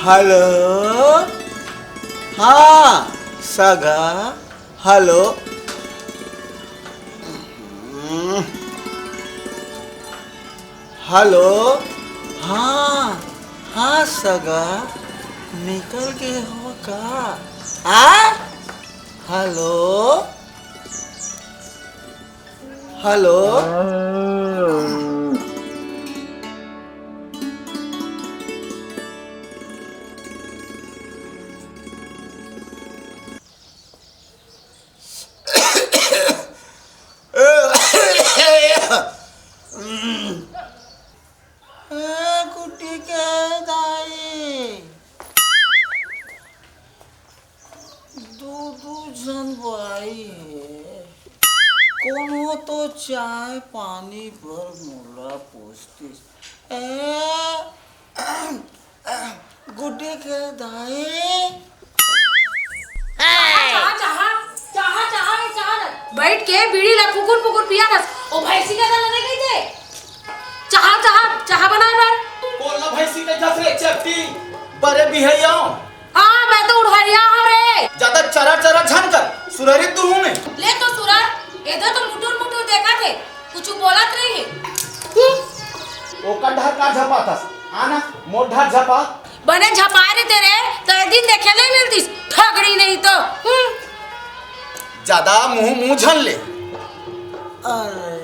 Hello, हाँ सगा, hello. Hello, हाँ हाँ सगा, निकल गए हो का? Hello hello. गुड्डी के दाई दो जन भाई है, कोनो तो चाय पानी पर मुला पूछती। गुड्डी के दाई बैठ के बीड़ी ला पुकुर पुकुर पिया बस। ओ भैंसी का दाना नहीं गई थे। चाह बना बार बोल ना भैंसी के जसरे चपटी बड़े बिहैया। हां मैं तो उड़हरिया हूं रे। ज्यादा चरा चरा झन कर सुररी तू में ले तो सुरर इधर तो मुटुर देखा थे, कुछ बोलत रही है। ओ कढ़ा का झपा था आना मोढ़ा झपा बने झपा रे तेरे तो एक दिन देखे नहीं मिलती ठगड़ी नहीं तो। ज्यादा मुंह झन ले। अरे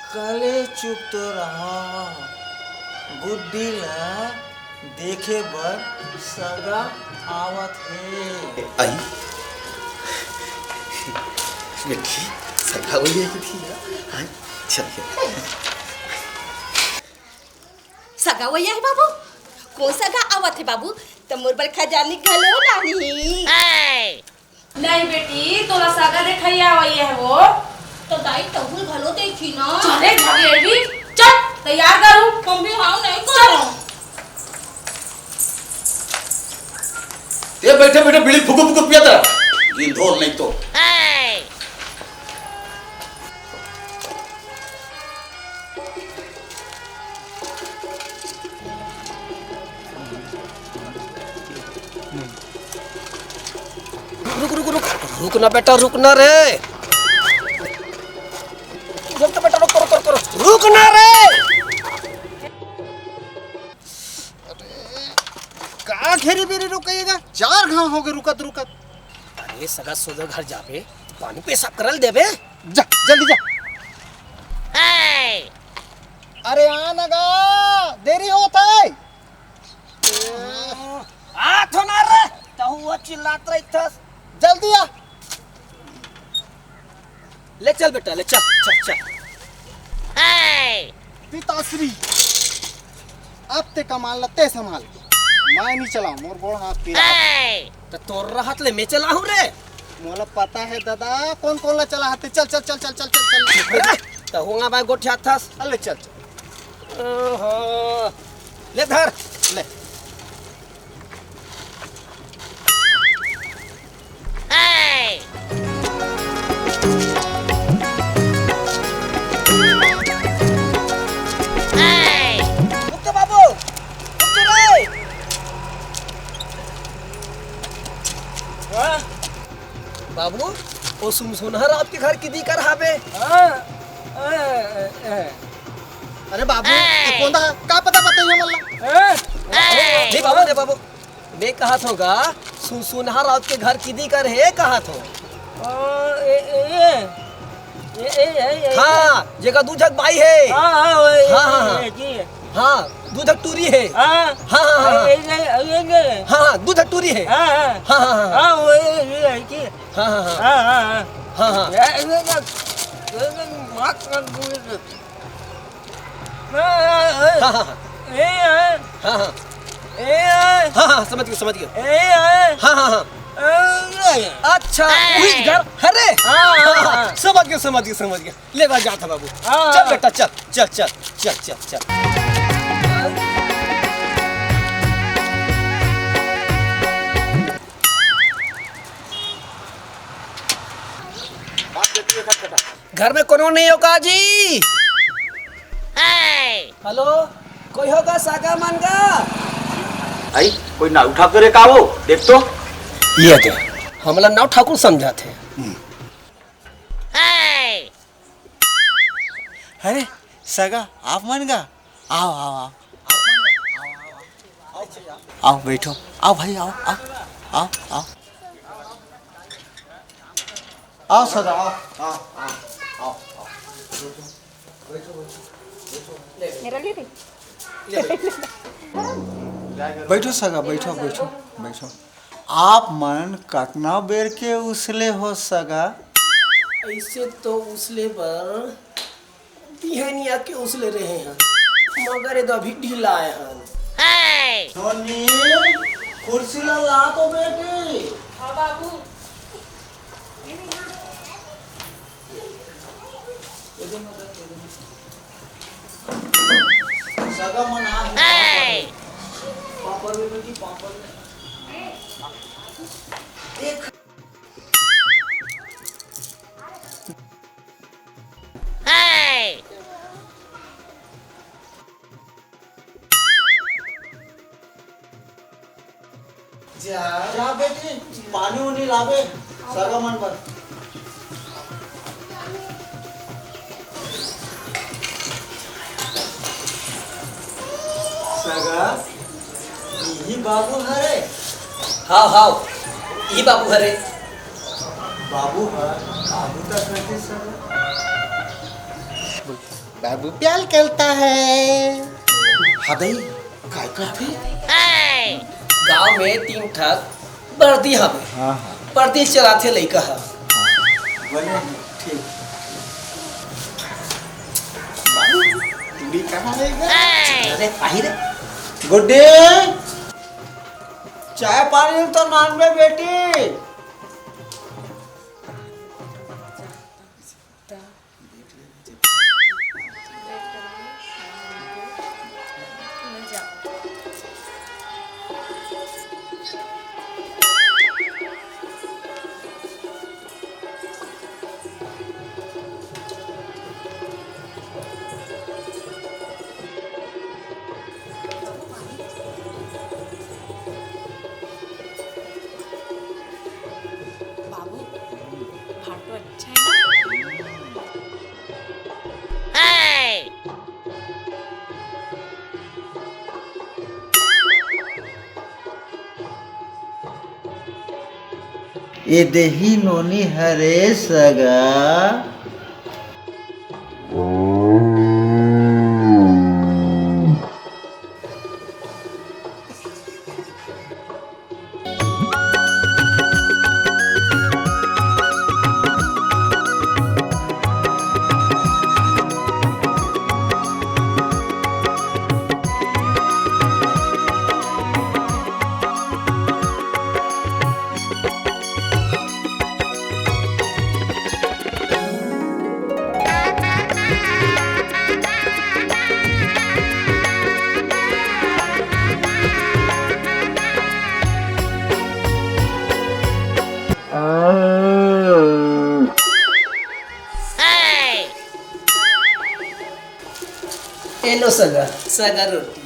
कले चुप तो रहा, गुड्डी ला देखे बर सगा आवत है। आई बेटी सगा वही है कि आई चल सगा वही है बाबू। कौन सगा आवत है बाबू? तो मोर बर खजानी घलो नानी। नहीं बेटी तोला सगा देखैया वही है वो। तो दाई तहुल घलो देखी ना। चले भागेगी चल तैयार करूं। मम्मी हां नहीं करो। ये बैठे बैठे बीड़ी फुकु फुकु पिया था दिन धोल नहीं तो। रुकना बेटा रुकना रे। रुक तो बेटा रुक रुकना रे। का घेरी बेरी रुकइएगा 4 घाव हो गए रुकत रुकत। अरे सगा सोदर घर जाबे पानी पेशाब करल देबे। जा जल्दी जा। अरे आनगा देरी होता है। आ थोना रे तहु चिल्लात रही थस। जल्दी आ। ले चल बेटा ले चल। पिताश्री अब ते कमाल लते संभाल मैं नहीं चलाऊं मोर गोड़ हाथ पीला। तो तोर हाथ ले मैं चला हूं रे। मोला पता है दादा कौन कौन ला चला हाथे। चल चल चल चल चल चल चल तो होगा भाई गोठिया थस। अरे चल चल। ओहो ले धर ले रुक बाबू रुक रे। बाबू ओ सुनहर आपके घर की दी कर हाबे। अरे बाबू ये कौन दा का पता बताइए मल्ला। नहीं बाबू मैं कहा था सुनहर आपके घर की दी कर है कहा था। हाँ जगह दूधक बाई है। हाँ दूधक टूरी है। हाँ दूधक टूरी है। समझ गया। हाँ अच्छा वही घर अरे समझ गया ले बार जाता बाबू। चल बेटा चल। घर में कोनो नहीं होगा जी। हेलो कोई होगा सागा मानगा? आई कोई ना उठा करे का वो देख तो ये दे हमला नाव ठाकुर समझा थे। अरे सगा आप मान गा, आओ आओ आओ आओ बैठो, आओ भाई आओ आओ आओ आओ आओ सगा आओ आओ आओ मेरा ले बैठो सगा, बैठो बैठो बैठो। आप मन कतना बेर के उसले हो सगा? ऐसे तो उसले पर बिहनिया के उसले रहे हैं, मगर ये तो अभी ढीला आए हैं। सोनी कुर्सी ला तो बेटी। हाँ बाबू। सगा मना है पापड़ में बेटी पापड़ में एक जा बेटी पानी उनी लावे सगा मन पर। सगा यही बाबू हरे। हाँ हाँ ये बाबू हरे। बाबू है बाबू तक रहते सगा। बाबू प्यार करता है। हदई काय करते? गांव में 3 ठग बर्दी हवे, हाँ हाँ पर्दी चलाते लइका है। बने ठीक। तू भी कहाँ रहेगा? अरे काहे रे गुड्डे चाय पानी तो नान में बेटी। बाबू भाट तो अच्छा है ना। ये देही नोनी हरे सगा। ये लो सगा, सगा रोटी।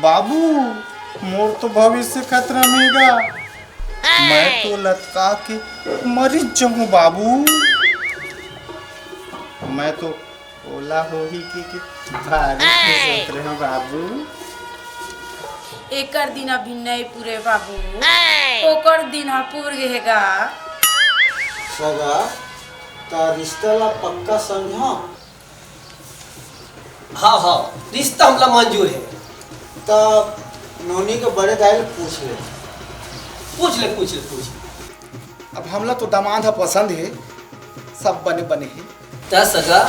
बाबू मोर तो भविष्य खतरा में गा। मैं तो लटका के मरी जाऊं बाबू। मैं तो ओला हो ही की भारी सोच रहे हैं बाबू। एकर दिन अभी नहीं पूरे बाबू, ओकर दिन पूर गएगा। सगा ता रिश्ता ला पक्का समझा। हाँ हाँ रिश्ता हमला मंजूर है। तब नोनी के बड़े दाई पूछ ले। पूछ ले। अब हमला तो दामाद है पसंद है, सब बने बने है। त सगा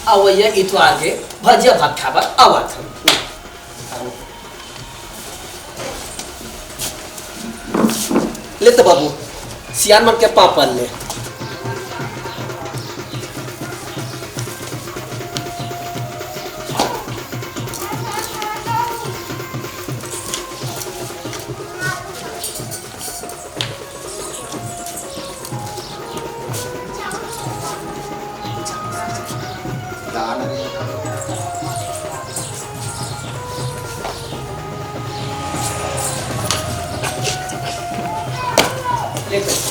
अवैया इतवार के भजिया भात खाबा आवत हम। ले तो बाबू सियान मन के पापड़ ले। दान रे ले तो